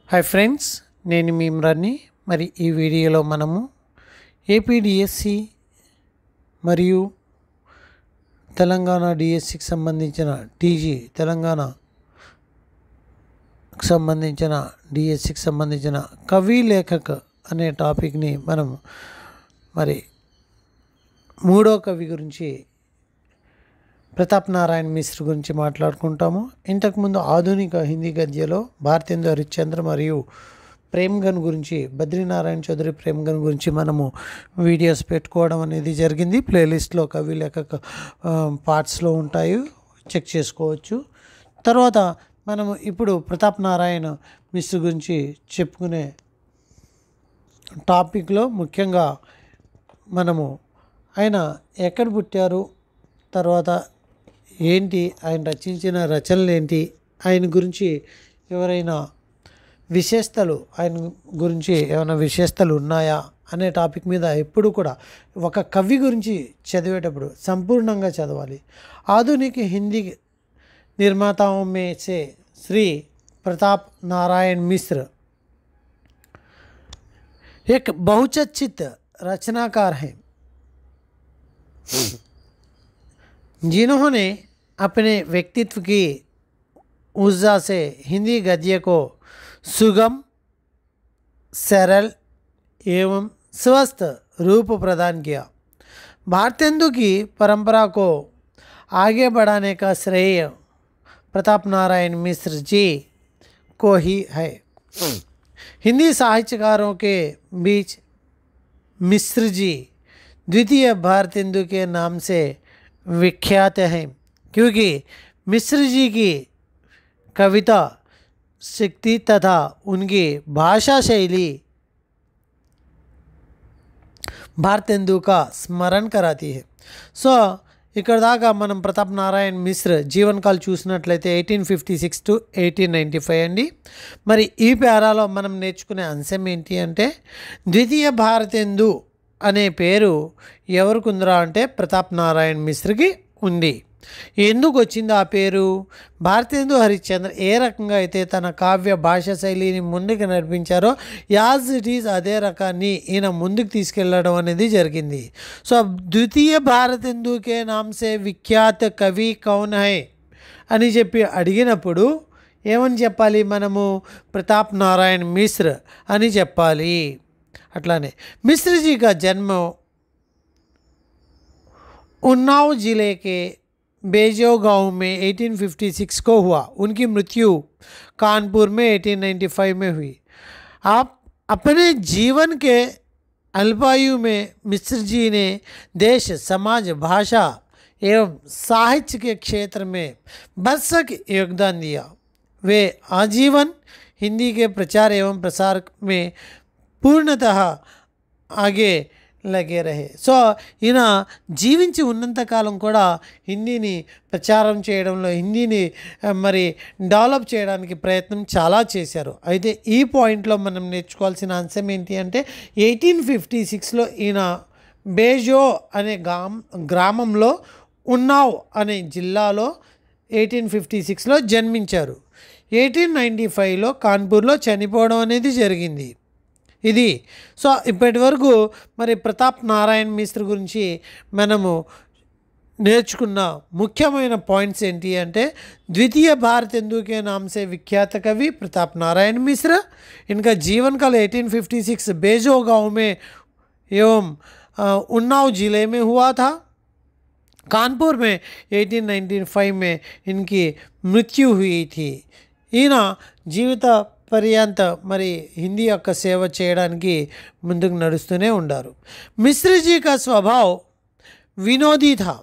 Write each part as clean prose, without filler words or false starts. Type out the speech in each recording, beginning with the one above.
Hi friends, నేను మీ ఇమ్రాన్ని. మరి ఈ వీడియోలో మనము ఏపీడిఎస్సి మరియు తెలంగాణ డిఎస్సికి సంబంధించిన టీజీ తెలంగాణకు సంబంధించిన డిఎస్సికి సంబంధించిన కవి లేఖక్ అనే టాపిక్ని మనం మరి మూడో కవి గురించి ప్రతాప్ నారాయణ మిశ్ర గురించి మాట్లాడుకుంటాము. ఇంతకుముందు ఆధునిక హిందీ గద్యలో భారతేందు హరిశ్చంద్ర మరియు ప్రేమ్గన్ గురించి, బద్రీనారాయణ చౌదరి ప్రేమ్గన్ గురించి మనము వీడియోస్ పెట్టుకోవడం అనేది జరిగింది. ప్లేలిస్ట్లో కవి లేఖక్ పార్ట్స్లో ఉంటాయి, చెక్ చేసుకోవచ్చు. తర్వాత మనము ఇప్పుడు ప్రతాప్ నారాయణ మిశ్ర గురించి చెప్పుకునే టాపిక్లో ముఖ్యంగా మనము ఆయన ఎక్కడ పుట్టారు, తర్వాత ఏంటి, ఆయన రచించిన రచనలు ఏంటి, ఆయన గురించి ఎవరైనా విశేషతలు, ఆయన గురించి ఏమైనా విశేషతలు ఉన్నాయా అనే టాపిక్ మీద ఎప్పుడు కూడా ఒక కవి గురించి చదివేటప్పుడు సంపూర్ణంగా చదవాలి. ఆధునిక హిందీ निर्माताओं में से श्री प्रताप नारायण मिश्र एक बहुचर्चित रचनाकार हैं, जिन्होंने अपने व्यक्तित्व की ऊर्जा से हिंदी गद्य को सुगम, सरल एवं स्वस्थ रूप प्रदान किया. भारतेंदु की परंपरा को आगे बढ़ाने का श्रेय प्रताप नारायण मिश्र जी को ही है. हिंदी साहित्यकारों के बीच मिश्र जी द्वितीय भारतेंदु के नाम से विख्यात हैं, क्योंकि मिश्र जी की कविता शक्ति तथा उनकी भाषा शैली भारतेंदु का स्मरण कराती है. सो ఇక్కడ దాకా మనం ప్రతాప్ నారాయణ మిశ్ర జీవనకాల్ చూసినట్లయితే 1856 to 1895 అండి. మరి ఈ పేరాలో మనం నేర్చుకునే అంశం ఏంటి అంటే, ద్వితీయ భారతేందు అనే పేరు ఎవరికి ఉందిరా అంటే ప్రతాప్ నారాయణ మిశ్రకి ఉంది. ఎందుకు వచ్చింది ఆ పేరు? భారతేందు హరిశ్చంద్ర ఏ రకంగా అయితే తన కావ్య భాషా శైలిని ముందుకు నడిపించారో యాజ్ ఇట్ ఈజ్ అదే రకాన్ని ఈయన ముందుకు తీసుకెళ్ళడం అనేది జరిగింది. సో ద్వితీయ భారతేందుకే నామ్సే విఖ్యాత కవి కౌన్ హై అని చెప్పి అడిగినప్పుడు ఏమని చెప్పాలి మనము? ప్రతాప్ నారాయణ మిశ్ర అని చెప్పాలి. అట్లానే మిశ్రజీ का जन्म उन्नाव जिले के बेजो गांव में 1856 को हुआ. उनकी मृत्यु कानपुर में 1895 में हुई. आप अपने जीवन के अल्पायु में मिश्र जी ने देश, समाज, भाषा एवं साहित्य के क्षेत्र में भरसक योगदान दिया. वे आजीवन हिंदी के प्रचार एवं प्रसार में पूर्णतः आगे లగే రహే. సో ఈయన జీవించి ఉన్నంతకాలం కూడా హిందీని ప్రచారం చేయడంలో, హిందీని మరి డెవలప్ చేయడానికి ప్రయత్నం చాలా చేశారు. అయితే ఈ పాయింట్లో మనం నేర్చుకోవాల్సిన అంశం ఏంటి అంటే, 1856లో ఈయన బేజో అనే గ్రామంలో, ఉన్నావ్ అనే జిల్లాలో 1856లో జన్మించారు. 1895లో కాన్పూర్లో చనిపోవడం అనేది జరిగింది. ఇది సో ఇప్పటి వరకు మరి ప్రతాప్ నారాయణ మిశ్ర గురించి మనము నేర్చుకున్న ముఖ్యమైన పాయింట్స్ ఏంటి అంటే, ద్వితీయ भारतेंदु के नाम से विख्यात कवि प्रताप नारायण मिश्र. इनका जीवन काल 1856 बेजो गांव में एवं उन्नाव जिले में हुआ था. कानपुर में 1895 में इनकी मृत्यु हुई थी. ఈయన జీవిత పర్యంత మరి హిందీ యొక్క సేవ చేయడానికి ముందుకు నడుస్తూనే ఉండారు. मिश्र जी का स्वभाव विनोदी था.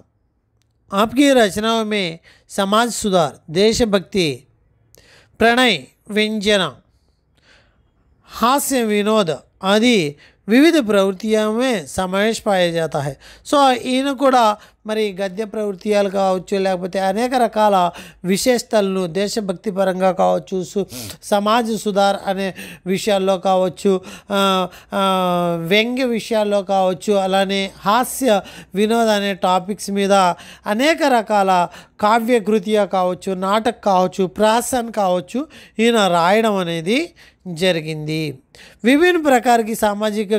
आपकी रचनाओं में समाज सुधार, देशभक्ति, प्रणय, व्यंजना, हास्य, विनोद आदि विविध प्रवृत्तियों में समावेश पाया जाता है. సో ఈయన కూడా మరి గద్య ప్రవృత్తియాలు కావచ్చు, లేకపోతే అనేక రకాల విశేషతలను దేశభక్తి పరంగా కావచ్చు, సమాజ సుధార్ అనే విషయాల్లో కావచ్చు, వ్యంగ్య విషయాల్లో కావచ్చు, అలానే హాస్య వినోద్ అనే టాపిక్స్ మీద అనేక రకాల కావ్యకృతియ కావచ్చు, నాటక కావచ్చు, ప్రాసన్ కావచ్చు ఈయన రాయడం అనేది జరిగింది। विभिन्न प्रकार की सामाजिक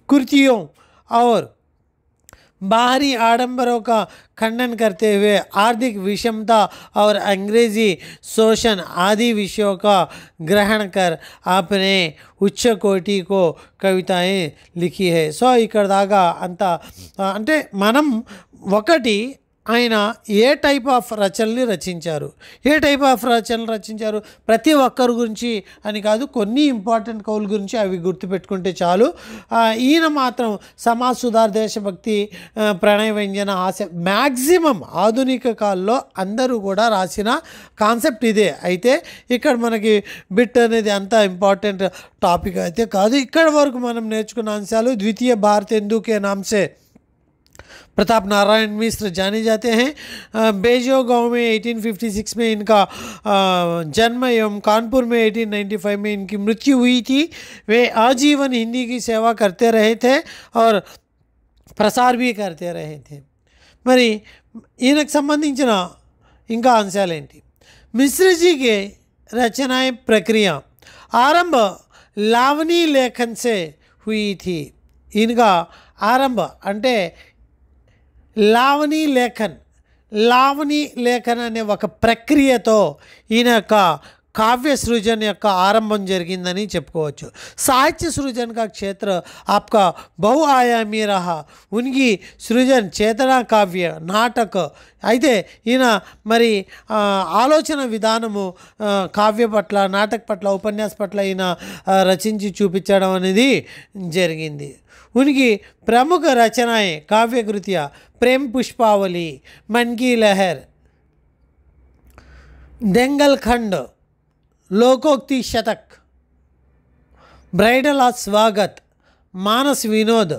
कुर्तियों और बाहरी आडंबरों का खंडन करते हुए आर्थिक विषमता और अंग्रेजी शोषण आदि विषयों का ग्रहण कर अपने उच्च कोटि को कविताएं लिखी है। सो ఇక్కడ దాకా అంతా అంటే మనం ఒకటి ఆయన ఏ టైప్ ఆఫ్ రచనల్ని రచించారు, ఏ టైప్ ఆఫ్ రచనలు రచించారు ప్రతి ఒక్కరి గురించి అని కాదు, కొన్ని ఇంపార్టెంట్ కవుల గురించి అవి గుర్తుపెట్టుకుంటే చాలు। ఈయన మాత్రం సమాజ్ సుధార్, దేశభక్తి, ప్రణయ వ్యంజన, హాస్య మ్యాక్సిమం ఆధునిక కాలంలో అందరూ కూడా రాసిన కాన్సెప్ట్ ఇదే। అయితే ఇక్కడ మనకి బిట్ అనేది అంత ఇంపార్టెంట్ టాపిక్ అయితే కాదు। ఇక్కడ వరకు మనం నేర్చుకున్న అంశాలు ద్వితీయ భారతేందు के नाम से प्रताप नारायण मिश्र जाने जाते हैं। बेजो गांव में 1856 में इनका जन्म एवं कानपुर में 1895 में इनकी मृत्यु हुई थी। वे आजीवन हिंदी की सेवा करते रहे थे और प्रसार भी करते रहे थे। మరి ఈయనకు సంబంధించిన ఇంకా అంశాలు ఏంటి? మిశ్రజీ के रचनाएं प्रक्रिया आरंभ लावनी लेखन से हुई थी। इनका आरंभ అంటే లావణి లేఖన్ అనే ఒక ప్రక్రియతో ఈయన యొక్క काव्य सृजन యొక్క ఆరంభం జరిగిందని చెప్పుకోవచ్చు। साहित्य सृजन का क्षेत्र आपका बहुआयामी रहा। उनकी सृजन चेतना काव्य नाटक అయితే ఈయన మరి ఆలోచన విధానము కావ్య పట్ల, నాటక పట్ల, ఉపన్యాస పట్ల ఈయన రచించి చూపించడం అనేది జరిగింది। उनकी प्रमुख रचनाएं काव्यकृतियाँ प्रेम पुष्पावली, मन की लहर, दंगल खंड, लोकोक्ति शतक, ब्राइडल ऑफ स्वागत, मानस विनोद,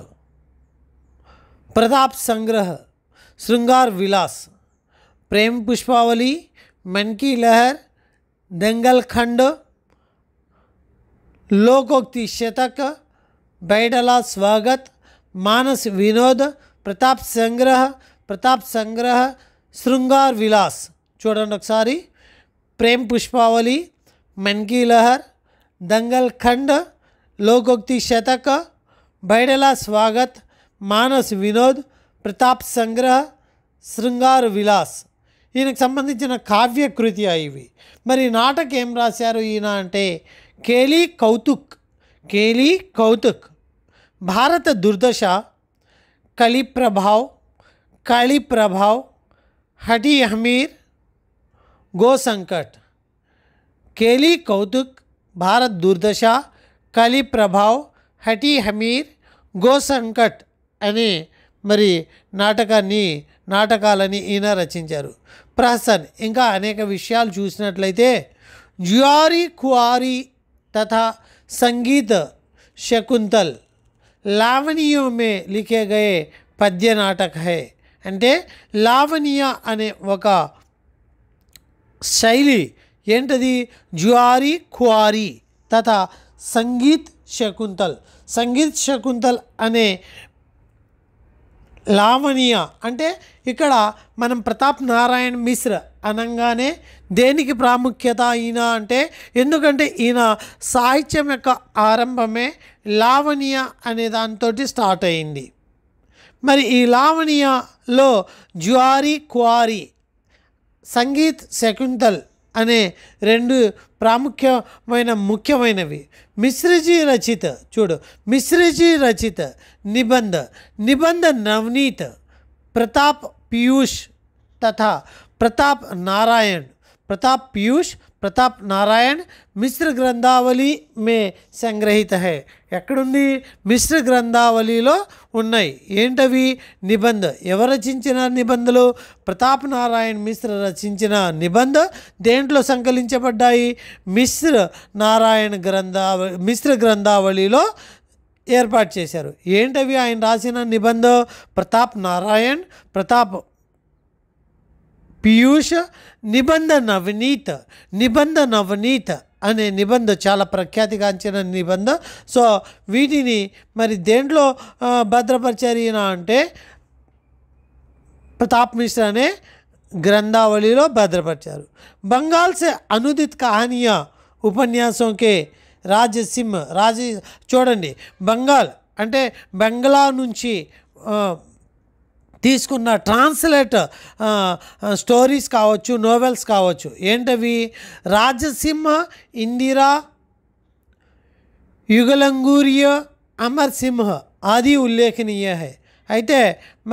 प्रताप संग्रह, श्रृंगार विलास। प्रेम पुष्पावली, मन की लहर, दंगल खंड, लोकोक्ति शतक, बैडला स्वागत, मानस विनोद, प्रताप संग्रह, श्रृंगार विलास। చూడండి ఒకసారి, प्रेम पुष्पावली, मन की लहर, दंगल खंड, लोकोक्ति शतक, बैडला स्वागत, मानस विनोद, प्रताप संग्रह, శృంగార విలాస్ ఈయనకు సంబంధించిన కావ్యకృతి ఇవి। మరి నాటక ఏం రాశారు ఈయన అంటే కేలి కౌతుక్, భారత దుర్దశ, కళి ప్రభావ్, హటి హమీర్, గో సంకట్। కేలి కౌతుక్, భారత్ దుర్దశ, కళి ప్రభావ్, హటి హమీర్, గో సంకట్ అనే మరి నాటకాలని ఈయన రచించారు। ప్రహసన్ ఇంకా అనేక విషయాలు చూసినట్లయితే జ్యుआरी खुआरी तथा संगीत शकुंतल लावनियों में लिखे गए पद्य नाटक है। అంటే లావణ్య అనే ఒక శైలి ఏంటది? జ్యుआरी खुआरी तथा సంగీత్ శకుంతల్ అనే లావణ్య అంటే ఇక్కడ మనం ప్రతాప్ నారాయణ్ మిశ్ర అనగానే దేనికి ప్రాముఖ్యత ఈయన అంటే, ఎందుకంటే ఈయన సాహిత్యం యొక్క ఆరంభమే లావణ్య అనే దాంతో స్టార్ట్ అయింది। మరి ఈ లావణ్యలో జ్యుआरी खुआरी, సంగీత్ శకుంతల్ అనే రెండు ముఖ్యమైనవి। మిశ్రజీ రచిత निबंध नवनीत, प्रताप पीयूष तथा प्रताप नारायण मिश्र ग्रंथावली में संग्रहित है। ఎక్కడుంది? మిశ్ర గ్రంథావళిలో ఉన్నాయి। ఏంటవి? నిబంధ ఎవరు రచించిన నిబంధలు? ప్రతాప్ నారాయణ్ మిశ్ర రచించిన నిబంధ దేంట్లో సంకలించబడ్డాయి? మిశ్ర గ్రంథావళిలో ఏర్పాటు చేశారు. ఏంటవి ఆయన రాసిన నిబంధ? ప్రతాప్ నారాయణ్, ప్రతాప్ పీయూష్, నిబంధ నవనీత్ అనే నిబంధ చాలా ప్రఖ్యాతిగాంచిన నిబంధ. సో వీటిని మరి దేంట్లో భద్రపరిచారు ఈయన అంటే प्रताप मिश्र ने ग्रंथावलीలో భద్రపరిచారు. बंगाल से अनुदित कहानियाँ उपन्यासों के రాజసింహ చూడండి, బంగాల్ అంటే బంగ్లా నుంచి తీసుకున్న ట్రాన్స్లేట్ స్టోరీస్ కావచ్చు, నోవెల్స్ కావచ్చు. ఏంటవి? రాజసింహ, ఇందిరా, యుగలంగూర్య, అమర్ సింహ్ ఆది ఉల్లేఖనీయ హై. అయితే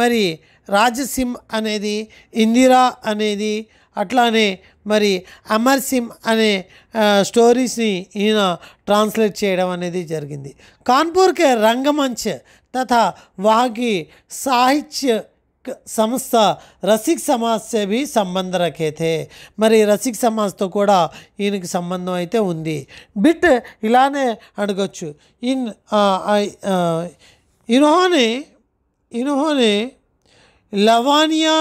మరి రాజసింహ్ అనేది, ఇందిరా అనేది, అట్లానే మరి అమర్ సింహ్ అనే స్టోరీస్ని ఈయన ట్రాన్స్లేట్ చేయడం అనేది జరిగింది. కాన్పూర్ కే రంగమంచ్ తథా వహాకి సాహిత్య సంస్థ రసిక్ సమాజ్ సే భీ సంబంధ రఖే థే. మరి రసిక్ సమాజ్తో కూడా ఈయనకి సంబంధం అయితే ఉంది. బిట్ ఇలానే అడగచ్చు. इन्होंने लवानिया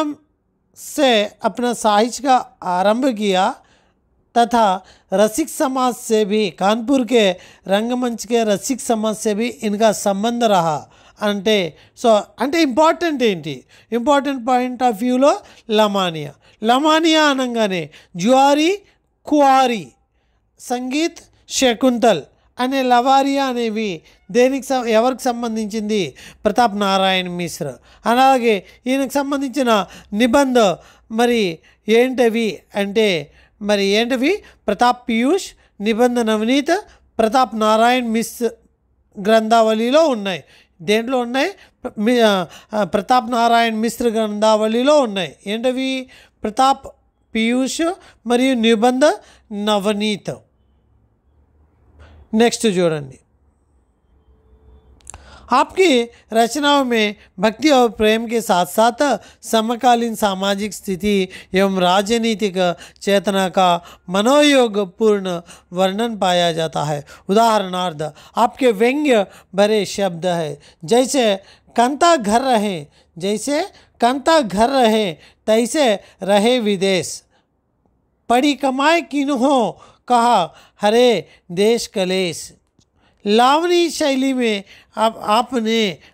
से अपना साहित्य का आरंभ किया तथा रसिक समाज से भी, कानपुर के रंगमंच के रसिक समाज से भी इनका संबंध रहा. అంటే అంటే ఇంపార్టెంట్ ఏంటి? ఇంపార్టెంట్ పాయింట్ ఆఫ్ వ్యూలో లమానియా అనగానే జువారీ, కువారీ, సంగీత్, శకుంతల్ అనే లవారియా అనేవి దేనికి ఎవరికి సంబంధించింది? ప్రతాప్ నారాయణ్ మిశ్ర. అలాగే ఈయనకు సంబంధించిన నిబంధ మరి ఏంటవి అంటే ప్రతాప్ పీయూష్, నిబంధ నవనీత్, ప్రతాప్ నారాయణ్ మిశ్ర గ్రంథావళిలో ఉన్నాయి. దేంట్లో ఉన్నాయి? ప్రతాప్ నారాయణ్ మిశ్ర గ్రంథావళిలో ఉన్నాయి. ఏంటవి? ప్రతాప్ పీయూష్ మరియు నిబంధ నవనీత్. नेक्स्ट చూడండి, आपकी रचनाओं में भक्ति और प्रेम के साथ साथ समकालीन सामाजिक स्थिति एवं राजनीतिक चेतना का मनोयोगपूर्ण वर्णन पाया जाता है. उदाहरणार्थ आपके व्यंग्य भरे शब्द है, जैसे कंता घर रहे तैसे रहे विदेश, पड़ी कमाए किन्हों कहा हरे देश कलेश. लावनी शैली में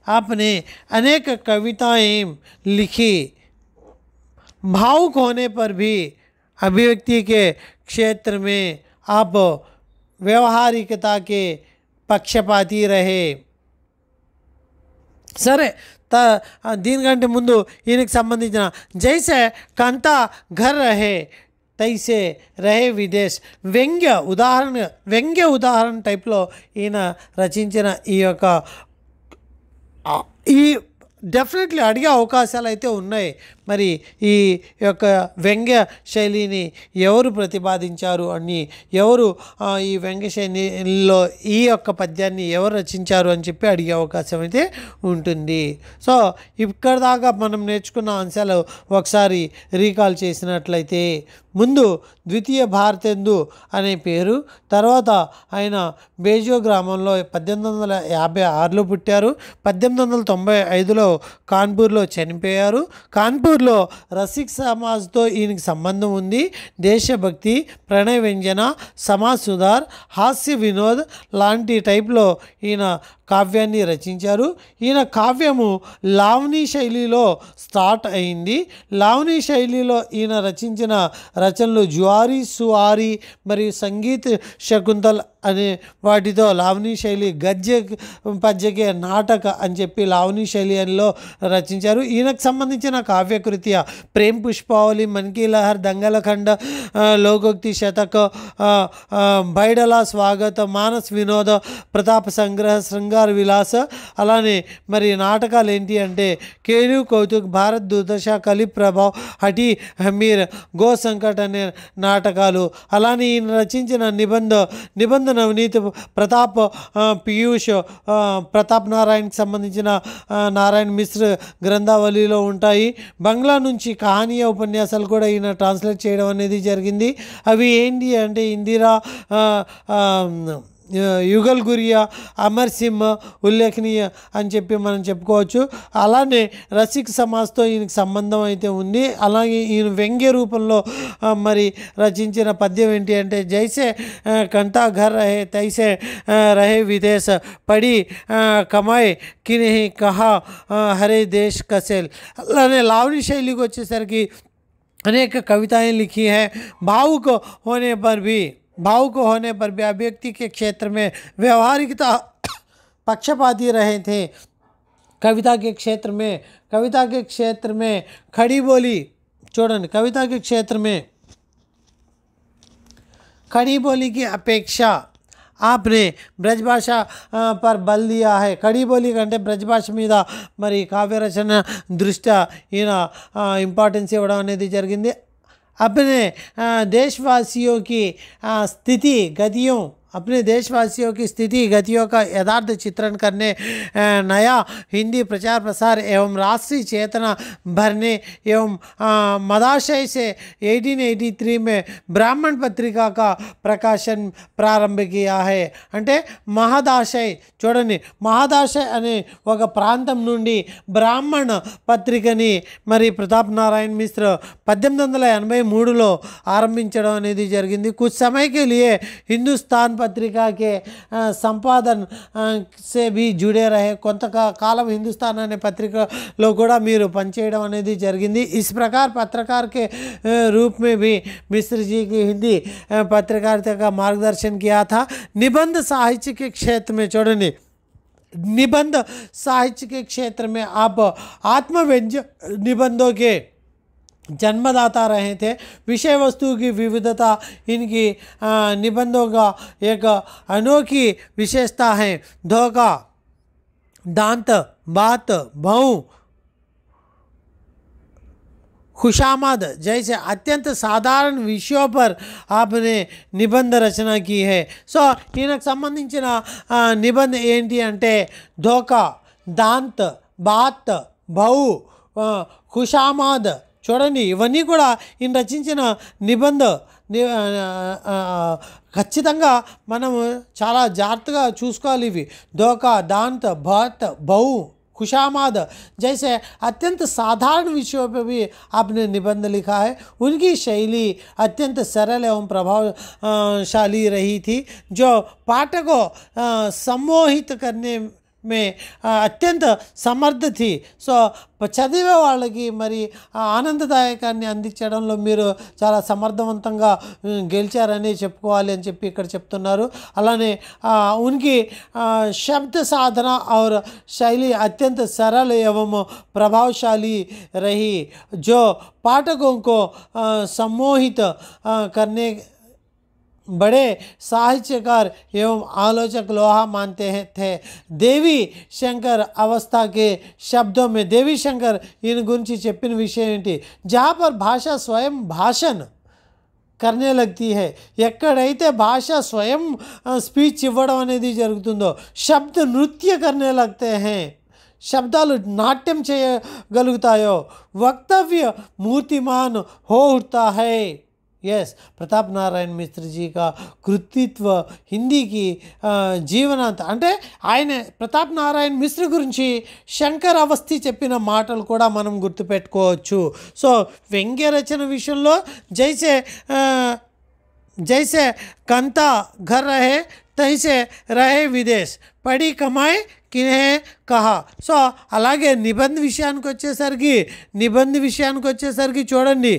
आपने अनेक कविताएं लिखी. भावुक होने पर भी अभिव्यक्ति के क्षेत्र में आप व्यवहारिकता के पक्षपाती रहे. సరే, దీనికంటే ముందు ఈయనకి సంబంధించిన జైసే కంతా ఘర్ రహే తైసే రహే విదేశ్ వ్యంగ్య ఉదాహరణ టైప్లో ఈయన రచించిన ఈ డెఫినెట్లీ అడిగే అవకాశాలు అయితే ఉన్నాయి. మరి ఈ యొక్క వ్యంగ్య శైలిని ఎవరు ప్రతిపాదించారు అని, ఎవరు ఈ వ్యంగ్య శైలిలో ఈ యొక్క పద్యాన్ని ఎవరు రచించారు అని చెప్పి అడిగే అవకాశం అయితే ఉంటుంది. సో ఇక్కడ దాకా మనం నేర్చుకున్న అంశాలు ఒకసారి రీకాల్ చేసినట్లయితే, ముందు ద్వితీయ భారతేందు అనే పేరు, తర్వాత ఆయన బేజో గ్రామంలో 1856లో పుట్టారు, 1895లో కాన్పూర్లో చనిపోయారు. కాన్పూర్లో రసిక్ సమాజ్తో ఈయనకి సంబంధం ఉంది. దేశభక్తి, ప్రణయ వ్యంజన, సమాజ్ సుధార్, హాస్య వినోద్ లాంటి టైప్లో ఈయన కావ్యాన్ని రచించారు. ఈయన కావ్యము లావణీ శైలిలో స్టార్ట్ అయింది. లావణీ శైలిలో ఈయన రచించిన రచనలు జువారీ, సువారీ మరియు సంగీత్, శకుంతల్ అనే వాటితో లావణీ శైలి, గద్య పద్యకే నాటక అని చెప్పి లావణీ శైలిలో రచించారు. ఈయనకు సంబంధించిన కావ్యకృతి ప్రేమ్ పుష్పావళి, మన్కీ లహర్, దంగలఖండ, లోకోక్తి శతక, బైడలా స్వాగత, మానస్ వినోద, ప్రతాప సంగ్రహ, శృంగార విలాస. అలానే మరి నాటకాలు ఏంటి అంటే కేలు కౌతుక్, భారత్ దుర్దశ, కలి ప్రభావ్, హఠి హమీర్, గో సంకట్ అనే నాటకాలు. అలానే ఈయన రచించిన నిబంధ నవనీత్, ప్రతాప్ పీయూష్, ప్రతాప్ నారాయణకి సంబంధించిన నారాయణ్ మిశ్ర గ్రంథావళిలో ఉంటాయి. బంగ్లా నుంచి కహానీయ ఉపన్యాసాలు కూడా ఈయన ట్రాన్స్లేట్ చేయడం అనేది జరిగింది. అవి ఏంటి అంటే ఇందిరా, యుగల్ గురియా, అమర్ సింహ్ ఉల్లేఖనీయ అని చెప్పి మనం చెప్పుకోవచ్చు. అలానే రసిక్ సమాజ్తో ఈయనకి సంబంధం అయితే ఉంది. అలాగే ఈయన వ్యంగ్య రూపంలో మరి రచించిన పద్యం ఏంటి అంటే, జైసే కంటా ఘర్ రహే తైసే రహే విదేశ్ పడి కమాయ్ కిన్హి కహా హరే దేశ్ కసేల్. అలానే లావణి శైలికి వచ్చేసరికి अनेक कविताएं लिखी हैं. भावुक होने पर भी अभिव्यक्ति के क्षेत्र में व्यवहारिकता पक्षपाती रहे थे. कविता के क्षेत्र में खड़ी बोली చూడండి, कविता के क्षेत्र में खड़ी बोली की अपेक्षा आपने ब्रजभाषा पर बल दिया है. खड़ी बोली కంటే బ్రజభాష మీద మరి కావ్య రచన దృష్ట్యా ఈయన ఇంపార్టెన్స్ ఇవ్వడం అనేది జరిగింది. अपने देशवासियों की स्थिति गतियों का यथार्थ चित्रण करने, नया हिंदी प्रचार प्रसार एवं राष्ट्रीय चेतना भरने एवं मदाशय से 1883 में ब्राह्मण पत्रिका का प्रकाशन प्रारंभ किया है. అంటే మహదాశయ్ చూడండి, మహదాశయ్ అనే ఒక ప్రాంతం నుండి బ్రాహ్మణ పత్రికని మరి ప్రతాప్ నారాయణ మిశ్ర 1883లో ఆరంభించడం అనేది జరిగింది. कुछ समय के लिए हिंदुस्तान पत्रिका के संपादन से भी जुड़े रहे. కొంతకాలం హిందుస్థాన్ అనే పత్రికలో కూడా మీరు పనిచేయడం అనేది జరిగింది. इस प्रकार पत्रकार के रूप में भी मिश्र जी की हिंदी पत्रकारिता का मार्गदर्शन किया था. निबंध साहित्य के क्षेत्र में చూడండి, निबंध साहित्य के क्षेत्र में आप आत्मव्यंजक निबंधों के जन्मदाता रहे थे. विषय वस्तु की विविधता इनकी निबंधों का एक अनोखी विशेषता है. धोखा, दांत, बात, भाव, खुशामद जैसे अत्यंत साधारण विषयों पर आपने निबंध रचना की है. సో ఈయనకు సంబంధించిన నిబంధ ఏంటి అంటే ధోకా, దాంత్, బాత్, భౌ, ఖుషామద్ చూడండి, ఇవన్నీ కూడా ఈయన రచించిన నిబంధ. ఖచ్చితంగా మనము చాలా జాగ్రత్తగా చూసుకోవాలి. ఇవి ధోకా, దాంత్, బాత్, భౌ, खुशामद जैसे अत्यंत साधारण विषयों पर भी आपने निबंध लिखा है. उनकी शैली अत्यंत सरल एवं प्रभावशाली रही थी, जो पाठकों सम्मोहित करने में అత్యంత సమర్థ थी. సో చదివే వాళ్ళకి మరి ఆనందదాయకాన్ని అందించడంలో మీరు చాలా సమర్థవంతంగా గెలిచారని చెప్పుకోవాలి అని చెప్పి ఇక్కడ చెప్తున్నారు. అలానే उनकी शब्द साधना और शैली अत्यंत सरल एवं प्रभावशाली रही, जो पाठकों को सम्मोहित करने बड़े साहित्यकार एवं आलोचक लोहा मानते थे. देवी शंकर अवस्था के शब्दों में देवी शंकर इन गुరించి చెప్పిన విషయం ఏంటి, जहाँ पर भाषा स्वयं भाषण करने लगती है, ఎక్కడైతే భాష స్వయం స్పీచ్ ఇవ్వడం అనేది జరుగుతుందో, शब्द नृत्य करने लगते हैं, शब्दाలు నాట్యం చేయగలుగుతాయో, वक्तव्य मूर्तिमान हो उठता है. यस, प्रताप नारायण मिश्र जी का कृतित्व हिंदी की జీవనాంత అంటే ఆయన ప్రతాప్ నారాయణ మిశ్ర గురించి శంకర్ అవస్థి చెప్పిన మాటలు కూడా మనం గుర్తుపెట్టుకోవచ్చు. సో వ్యంగ్య రచన విషయంలో जैसे कंता घर रहे तैसे रहे विदेश पड़ी कमाए किन्हें कहा. సో అలాగే నిబంధ విషయానికి వచ్చేసరికి చూడండి,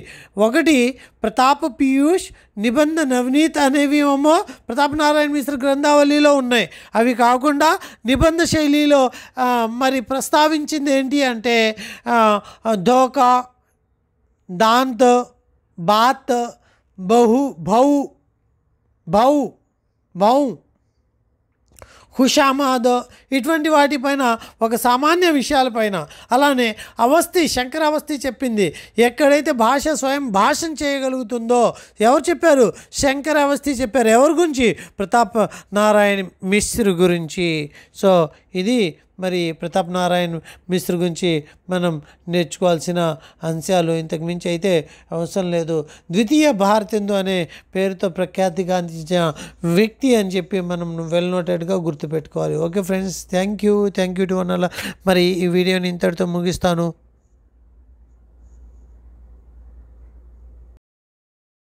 ఒకటి ప్రతాప పీయూష్, నిబంధ నవనీత్ అనేవి ఏమో ప్రతాప్ నారాయణ మిశ్ర గ్రంథావళిలో ఉన్నాయి. అవి కాకుండా నిబంధ శైలిలో మరి ప్రస్తావించింది ఏంటి అంటే ధోకా, దాంత్, బాత్, భౌ, ఖుషామద్ ఇటువంటి వాటిపైన, ఒక సామాన్య విషయాలపైన. అలానే శంకర అవస్థి చెప్పింది, ఎక్కడైతే భాష స్వయం భాషణ చేయగలుగుతుందో. ఎవరు చెప్పారు? శంకర అవస్థి చెప్పారు. ఎవరి గురించి? ప్రతాప్ నారాయణ మిశ్ర గురించి. సో ఇది మరి ప్రతాప్ నారాయణ్ మిశ్ర గురించి మనం నేర్చుకోవాల్సిన అంశాలు. ఇంతకు మించి అయితే అవసరం లేదు. ద్వితీయ భారతేందు అనే పేరుతో ప్రఖ్యాతిగాంచిన వ్యక్తి అని చెప్పి మనం వెల్ నోటెడ్గా గుర్తుపెట్టుకోవాలి. Okay friends, thank you to one. మరి ఈ వీడియోని ఇంతటితో ముగిస్తాను.